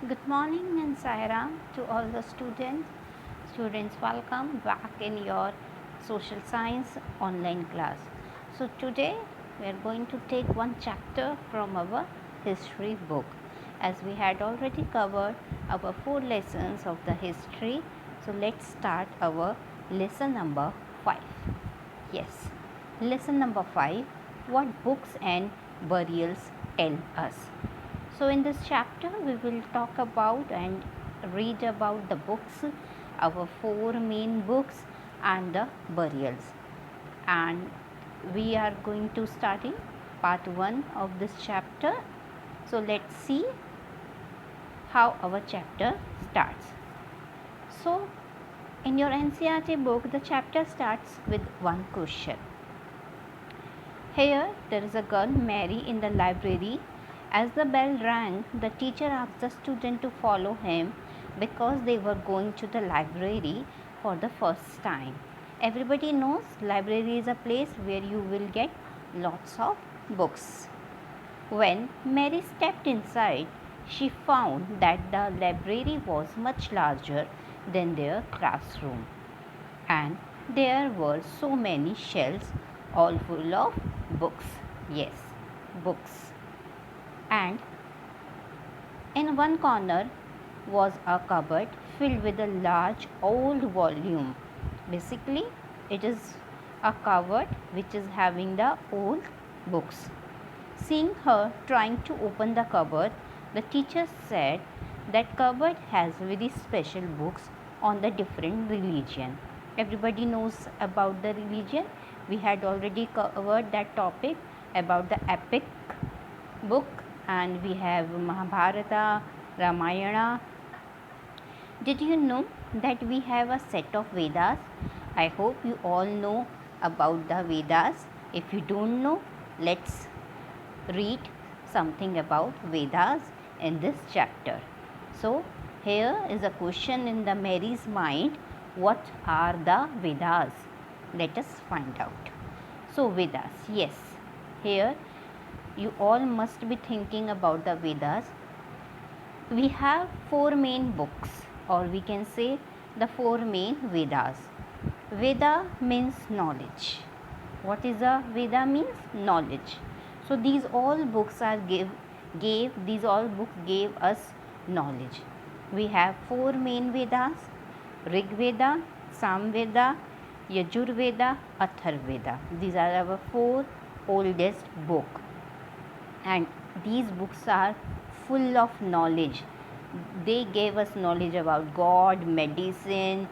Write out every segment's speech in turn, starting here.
Good morning and Sairam to all the students. Students, welcome back in your social science online class. So today we are going to take one chapter from our history book, as we had already covered our 4 lessons of the history. So let's start our lesson number 5. Yes, lesson number 5, what books and burials tell us. So, in this chapter, we will talk about and read about the books, our 4 main books, and the burials. And we are going to start in part 1 of this chapter. So, let's see how our chapter starts. So, in your NCERT book, the chapter starts with one question. Here, there is a girl, Mary, in the library. As the bell rang, the teacher asked the student to follow him because they were going to the library for the first time. Everybody knows library is a place where you will get lots of books. When Mary stepped inside, she found that the library was much larger than their classroom, and there were so many shelves all full of books. Yes, books. And in one corner was a cupboard filled with a large old volume. Basically, it is a cupboard which is having the old books. Seeing her trying to open the cupboard, the teacher said that cupboard has very special books on the different religion. Everybody knows about the religion. We had already covered that topic about the epic book, and we have Mahabharata, Ramayana. Did you know that we have a set of Vedas? I hope you all know about the Vedas. If you don't know, let's read something about Vedas in this chapter. So, here is a question in the Mary's mind, what are the Vedas? Let us find out. So, Vedas, yes, here you all must be thinking about the Vedas. We have 4 main books, or we can say the 4 main Vedas. Veda means knowledge. What is a Veda means? Knowledge. So these all books are these all books gave us knowledge. We have 4 main Vedas: Rig Veda, Sam Veda, Yajur Veda, Athar Veda. These are our 4 oldest books, and these books are full of knowledge. They gave us knowledge about God, medicine,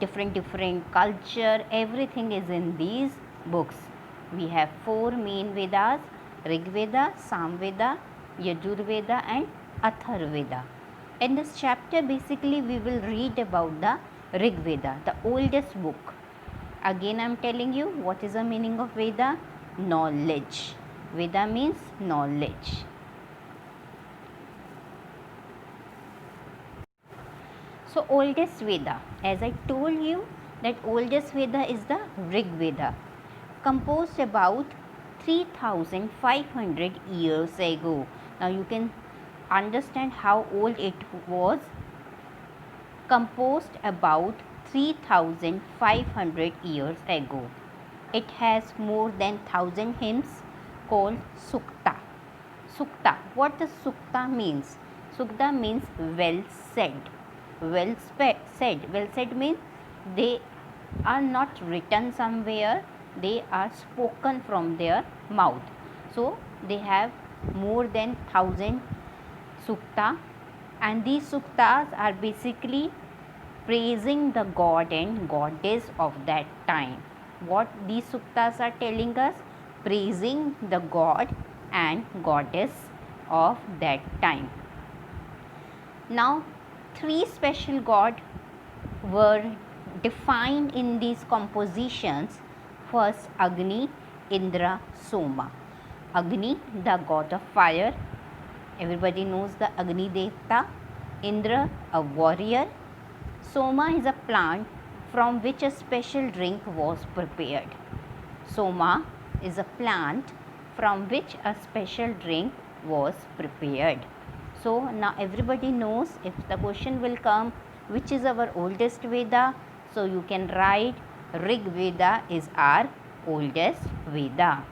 different culture. Everything is in these books. We have 4 main Vedas: Rig Veda, Sam Veda, Yajur Veda, and Athar Veda. In this chapter, basically, we will read about the Rig Veda, the oldest book. Again, I am telling you what is the meaning of Veda? Knowledge. Veda means knowledge. So, oldest Veda, as I told you, that oldest Veda is the Rig Veda, composed about 3500 years ago. Now, you can understand how old it was. Composed about 3500 years ago. It has more than 1000 hymns called Sukta. Sukta. What does Sukta means? Sukta means well said. Said. Well said means they are not written somewhere, they are spoken from their mouth. So they have more than 1000 sukta, and these suktas are basically praising the god and goddess of that time. What these suktas are telling us? Praising the god and goddess of that time. Now, 3 special gods were defined in these compositions. First, Agni, Indra, Soma. Agni, the god of fire. Everybody knows the Agni Devta. Indra, a warrior. Soma is a plant from which a special drink was prepared. Soma is a plant from which a special drink was prepared. So now everybody knows, if the question will come which is our oldest Veda, so you can write Rig Veda is our oldest Veda.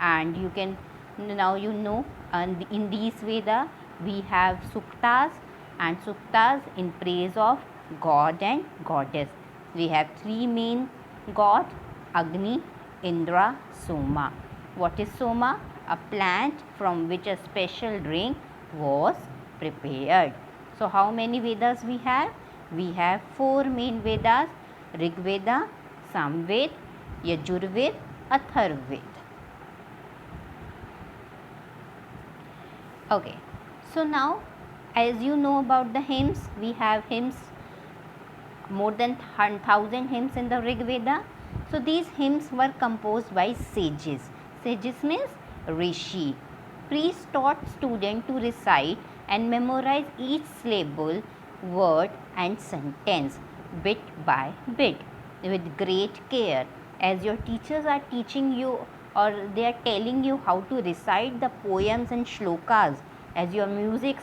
And you can, now you know, and in these Veda we have Suktas, and Suktas in praise of God and Goddess. We have three main gods: Agni, Indra, Soma. What is Soma? A plant from which a special drink was prepared. So how many Vedas we have? We have four main Vedas: Rig Veda, Samved, Yajurved, Atharvaved. Okay, so now as you know about the hymns, we have hymns, more than 1000 hymns in the Rig Veda. So these hymns were composed by sages. Sages means rishi. Priests taught students to recite and memorize each syllable, word and sentence bit by bit with great care. As your teachers are teaching you, or they are telling you how to recite the poems and shlokas, as your music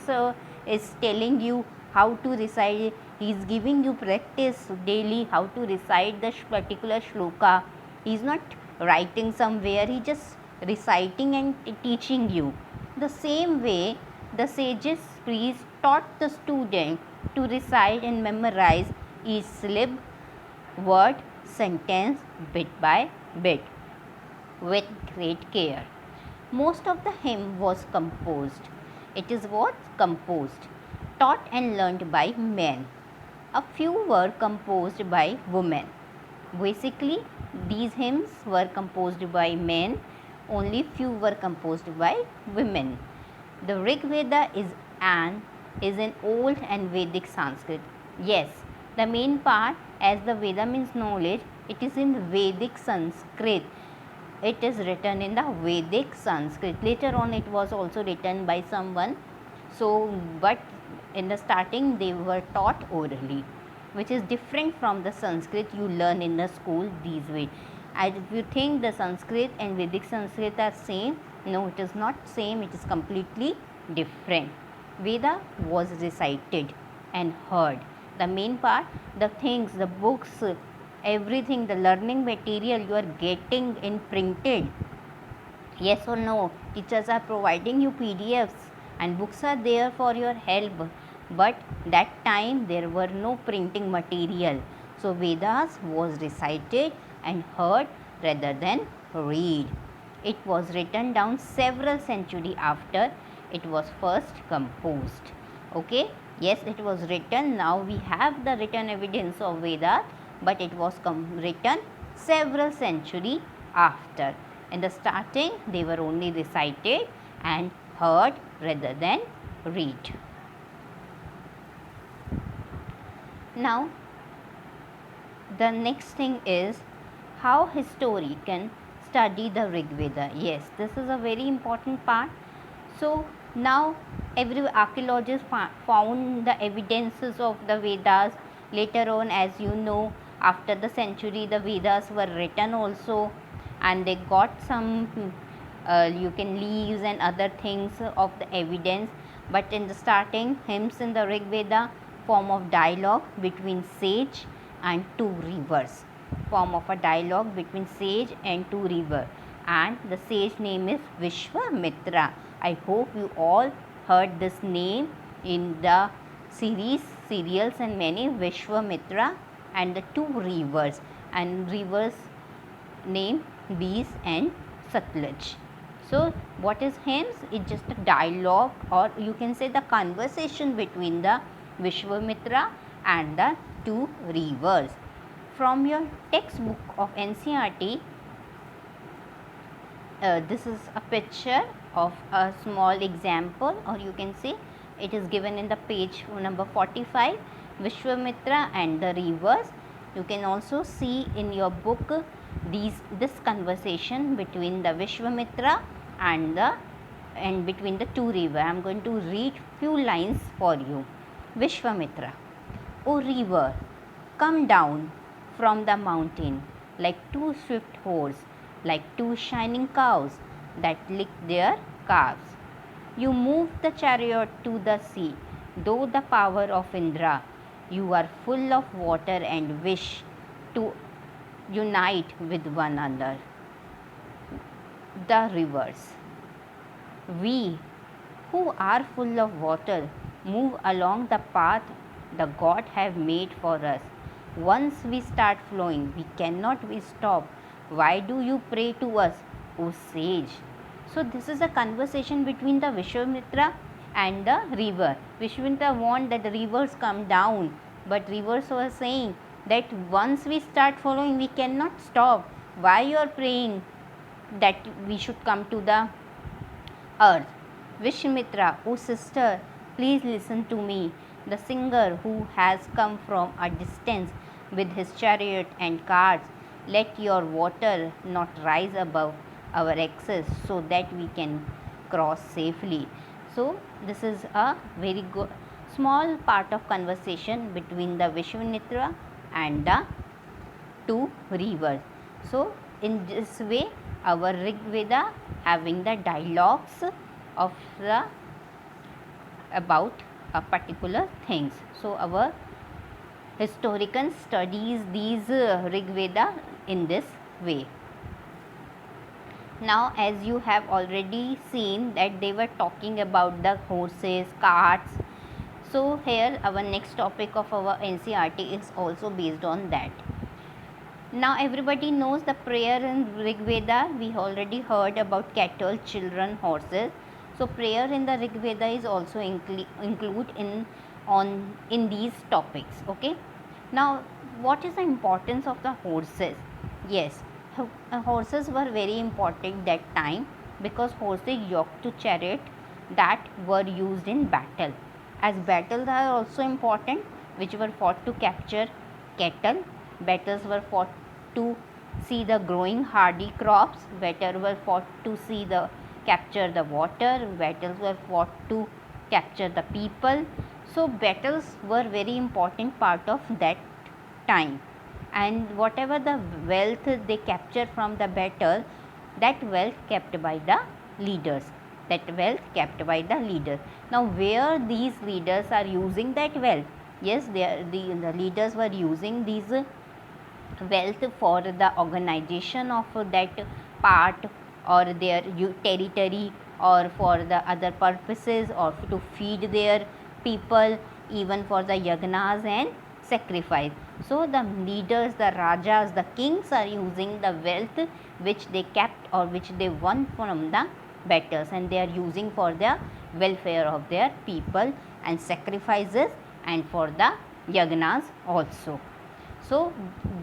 is telling you how to recite, he is giving you practice daily how to recite the particular shloka. He is not writing somewhere, he just reciting and teaching you. The same way the sages priests taught the student to recite and memorize each syllable, word, sentence bit by bit with great care. Most of the hymn was composed. It is what? Composed, taught and learned by men. A few were composed by women. Basically, these hymns were composed by men, only few were composed by women. The Rig Veda is an old and Vedic Sanskrit. Yes, the main part, as the Veda means knowledge, it is in Vedic Sanskrit. It is written in the Vedic Sanskrit. Later on it was also written by someone. So, but in the starting they were taught orally, which is different from the Sanskrit you learn in the school these way. And if you think the Sanskrit and Vedic Sanskrit are same, no, it is not same, it is completely different. Veda was recited and heard. The main part, the things, the books, everything, the learning material you are getting in printed. Yes or no? Teachers are providing you PDFs and books are there for your help. But that time there were no printing material. So Vedas was recited and heard rather than read. It was written down several centuries after it was first composed. Okay? Yes, it was written. Now we have the written evidence of Vedas, but it was written several centuries after. In the starting, they were only recited and heard rather than read. Now, the next thing is how historian study the Rig Veda. Yes, this is a very important part. So, now every archaeologist found the evidences of the Vedas. Later on, as you know, after the century, the Vedas were written also, and they got some you can leaves and other things of the evidence. But in the starting, hymns in the Rig Veda form of dialogue between sage and two rivers. Form of a dialogue between sage and two rivers, and the sage name is Vishwamitra. I hope you all heard this name in the serials and many. Vishwamitra and the two rivers, and rivers name Beas and Satluj. So what is hymns? It's just a dialogue, or you can say the conversation between the Vishwamitra and the two rivers. From your textbook of NCERT, this is a picture of a small example, or you can say it is given in the page number 45, Vishwamitra and the rivers. You can also see in your book this conversation between the Vishwamitra and between the two rivers. I am going to read few lines for you. Vishwamitra: O river, come down from the mountain like two swift horses, like two shining cows that lick their calves. You moved the chariot to the sea, though the power of Indra. You are full of water and wish to unite with one another. The rivers. We, who are full of water, move along the path the God have made for us. Once we start flowing, we cannot be stopped. Why do you pray to us, O sage? So this is a conversation between the Vishwamitra and the river. Vishwamitra want that the rivers come down, but rivers were saying that once we start following, we cannot stop. Why you are praying that we should come to the earth? Vishwamitra, O sister, please listen to me. The singer who has come from a distance with his chariot and carts, let your water not rise above our excess so that we can cross safely. So, this is a very good small part of conversation between the Vishwamitra and the two rivers. So, in this way, our Rig Veda having the dialogues of the about a particular things. So, our historian studies these Rig Veda in this way. Now, as you have already seen that they were talking about the horses, carts. So, here our next topic of our NCERT is also based on that. Now, everybody knows the prayer in Rig Veda. We already heard about cattle, children, horses. So, prayer in the Rig Veda is also include in these topics. Okay. Now, what is the importance of the horses? Yes, horses were very important that time because horses yoked to chariot that were used in battle. As battles are also important, which were fought to capture cattle. Battles were fought to see the growing hardy crops. Battles were fought to see the capture the water. Battles were fought to capture the people. So battles were very important part of that time, and whatever the wealth they capture from the battle, that wealth kept by the leaders. Now, where these leaders are using that wealth? Yes, the leaders were using these wealth for the organization of that part or their territory, or for the other purposes, or to feed their people, even for the yagnas and sacrifice. So, the leaders, the rajas, the kings are using the wealth which they kept or which they won from the battles, and they are using for the welfare of their people and sacrifices and for the yagnas also. So,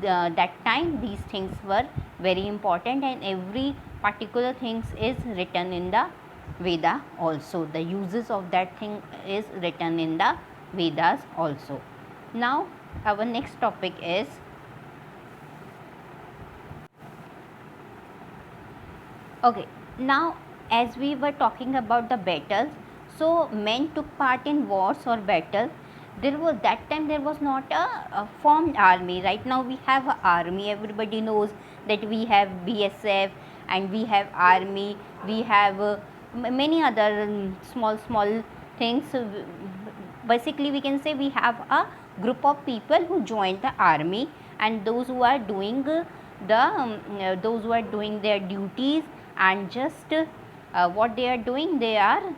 that time these things were very important, and every particular things is written in the Veda also. The uses of that thing is written in the Vedas also. Now, our next topic is okay. Now, as we were talking about the battles, so men took part in wars or battles. There was that time there was not a formed army. Right now we have an army. Everybody knows that we have BSF and we have army. We have many other small things. Basically, we can say we have a group of people who joined the army, and those who are doing those who are doing their duties, and just what they are doing, they are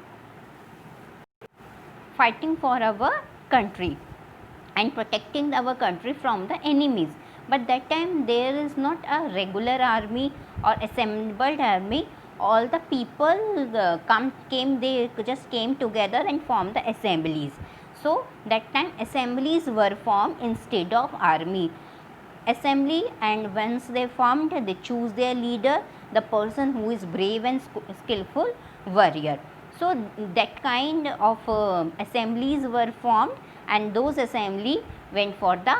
fighting for our country and protecting our country from the enemies. But that time there is not a regular army or assembled army. All the people they just came together and formed the assemblies. So that time assemblies were formed instead of army. Assembly, and once they formed, they choose their leader, the person who is brave and skillful warrior. So that kind of assemblies were formed, and those assembly went for the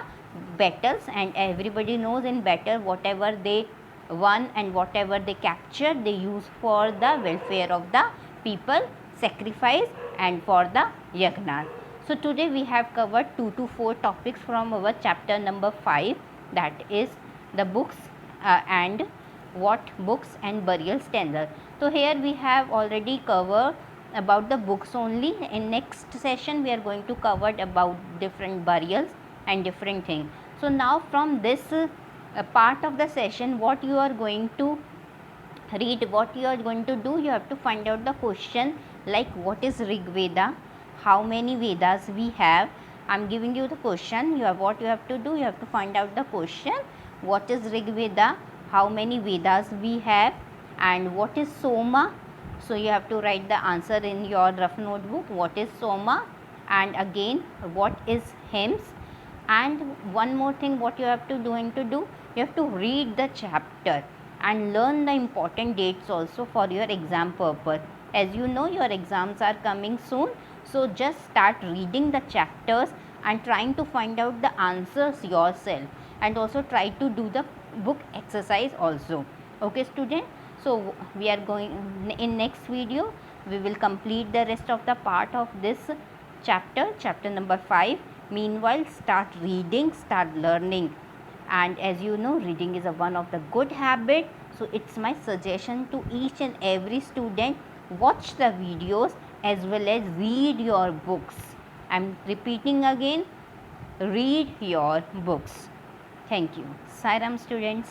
battles, and everybody knows in battle whatever they won and whatever they captured, they use for the welfare of the people, sacrifice, and for the yagnas. So today we have covered 2 to 4 topics from our chapter number 5, that is the books and what books and burial stanzas. So here we have already covered about the books only. In next session we are going to cover about different burials and different things. So now from this part of the session, what you are going to read, what you are going to do, you have to find out the question like what is Rig Veda, how many Vedas we have. I'm giving you the question. You have, what you have to do, you have to find out the question, what is Rig Veda, how many Vedas we have, and what is Soma. So you have to write the answer in your rough notebook, what is Soma, and again what is hymns. And one more thing, what you have to do, you have to read the chapter and learn the important dates also for your exam purpose. As you know, your exams are coming soon, so just start reading the chapters and trying to find out the answers yourself, and also try to do the book exercise also. Okay student, so we are going in next video, we will complete the rest of the part of this chapter number 5. Meanwhile, start reading, start learning, and as you know, reading is one of the good habit. So it's my suggestion to each and every student, watch the videos as well as read your books. I'm repeating again, read your books. Thank you. Sai Ram students.